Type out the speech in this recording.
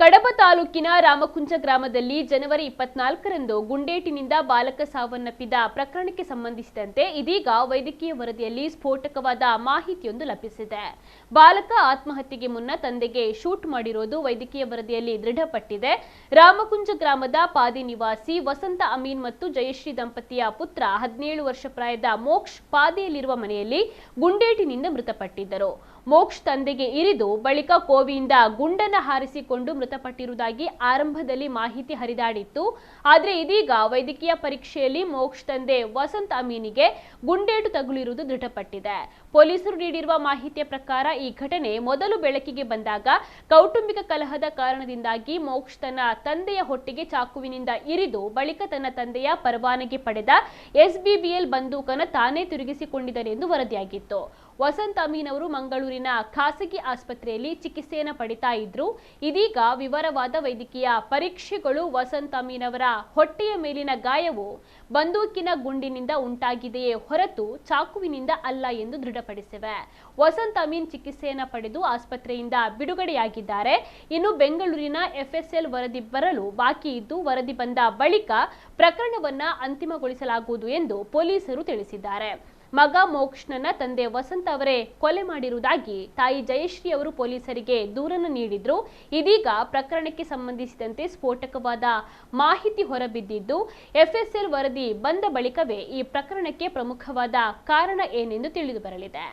ಕಡಬ ತಾಲೂಕಿನ ರಾಮಕುಂಜ ಗ್ರಾಮದಲ್ಲಿ ಜನವರಿ 24ರಂದು ಗುಂಡೇಟಿನಿಂದ ಬಾಲಕ ಸಾವನ್ನಪ್ಪಿದ ಪ್ರಕರಣಕ್ಕೆ ಸಂಬಂಧಿಸಿದಂತೆ ಇದೀಗ ವೈದ್ಯಕೀಯ ವರದಿಯಲ್ಲಿ ಸ್ಫೋಟಕವಾದ ಮಾಹಿತಿಯೊಂದು ಲಭಿಸಿದೆ. ಬಾಲಕ ಆತ್ಮಹತ್ಯೆಗೆ ಮುನ್ನ ತಂದೆಗೆ ಶೂಟ್ ಮಾಡಿರುವುದು ವೈದ್ಯಕೀಯ ವರದಿಯಲ್ಲಿ ದೃಢಪಟ್ಟಿದೆ. ರಾಮಕುಂಜ ಗ್ರಾಮದ ಪಾದಿ ನಿವಾಸಿ ವಸಂತ ಅಮೀನ್ ಮತ್ತು ಜಯಶ್ರೀ ದಂಪತಿಯ ಪುತ್ರ 17 ವರ್ಷ ಪ್ರಾಯದ ಮೋಕ್ಷ್ ಪಾದಿಯಲ್ಲಿರುವ ಮನೆಯಲ್ಲಿ ಗುಂಡೇಟಿನಿಂದ ಮೃತಪಟ್ಟಿದ್ದರು. ಮೋಕ್ಷ್ ತಂದೆಗೆ ಇರಿದು ಬಳಿಕ ಕೋವಿಯಿಂದ ಗುಂಡನ್ನ ಹಾರಿಸಿಕೊಂಡು ಮೃತಪಟ್ಟಿರುವುದಾಗಿ ಆರಂಭದಲ್ಲಿ ಮಾಹಿತಿ ಹರಿದಾಡಿತ್ತು. ಆದರೆ ಇದೀಗ ವೈದ್ಯಕೀಯ ಪರೀಕ್ಷೆಯಲ್ಲಿ ಮೋಕ್ಷ್ ತಂದೆ ವಸಂತ ಅಮೀನಿಗೆ ಗುಂಡೇಟು ತಗುಲಿರುವುದು ದೃಢಪಟ್ಟಿದೆ. ಪೊಲೀಸರು ನೀಡಿರುವ ಮಾಹಿತಿಯ ಪ್ರಕಾರ ಈ ಘಟನೆ ಮೊದಲು ಬೆಳಕಿಗೆ ಬಂದಾಗ ಕೌಟುಂಬಿಕ ಕಲಹದ ಕಾರಣದಿಂದಾಗಿ ಮೋಕ್ಷ್ ತನ್ನ ತಂದೆಯ ಹೊಟ್ಟೆಗೆ ಚಾಕುವಿನಿಂದ ಇರಿದು ಬಳಿಕ ತನ್ನ ತಂದೆಯ ಪರವಾನಗಿ ಪಡೆದ SBBL ಬಂದೂಕನ್ನು ತಾನೇ ತಿರುಗಿಸಿಕೊಂಡಿದ್ದನೆಂದು ವರದಿಯಾಗಿತ್ತು. ವಸಂತ ಅಮೀನ್ ಅವರು ಮಂಗಳೂರಿನ ಖಾಸಗಿ ಆಸ್ಪತ್ರೆಯಲ್ಲಿ ಚಿಕಿತ್ಸೆಯನ್ನು ಪಡಿತಾ ಇದ್ರು. ಇದೀಗ ವಿವರವಾದ ವೈದ್ಯಕೀಯ ಪರೀಕ್ಷೆಗಳು ವಸಂತ ಅಮೀನ್ ಅವರ ಹೊಟ್ಟೆಯ ಮೇಲಿನ ಗಾಯವು ಬಂದೂಕಿನ ಗುಂಡಿನಿಂದ ಉಂಟಾಗಿದೆಯೇ ಹೊರತು ಚಾಕುವಿನಿಂದ ಅಲ್ಲ ಎಂದು ದೃಢಪಡಿಸಿವೆ. ವಸಂತ ಅಮೀನ್ ಚಿಕಿತ್ಸೆಯನ್ನು ಪಡೆದು ಆಸ್ಪತ್ರೆಯಿಂದ ಬಿಡುಗಡೆಯಾಗಿದ್ದಾರೆ. ಇನ್ನು ಬೆಂಗಳೂರಿನ FSL ವರದಿ ಬರಲು ಬಾಕಿ ಇದ್ದು ವರದಿ ಬಂದ ಬಳಿಕ ಪ್ರಕರಣವನ್ನ ಅಂತಿಮಗೊಳಿಸಲಾಗುವುದು ಎಂದು ಪೊಲೀಸರು ತಿಳಿಸಿದ್ದಾರೆ. ಮಗ ಮೋಕ್ಷನನ್ನ ತಂದೆ ವಸಂತ ಅವರೇ ಕೊಲೆ ಮಾಡಿರುವುದಾಗಿ ತಾಯಿ ಜಯಶ್ರೀ ಅವರು ಪೊಲೀಸರಿಗೆ ದೂರನ್ನು ನೀಡಿದ್ರು. ಇದೀಗ ಪ್ರಕರಣಕ್ಕೆ ಸಂಬಂಧಿಸಿದಂತೆ ಸ್ಫೋಟಕವಾದ ಮಾಹಿತಿ ಹೊರಬಿದ್ದಿದ್ದು FSL ವರದಿ ಬಂದ ಬಳಿಕವೇ ಈ ಪ್ರಕರಣಕ್ಕೆ ಪ್ರಮುಖವಾದ ಕಾರಣ ಏನೆಂದು ತಿಳಿದು ಬರಲಿದೆ.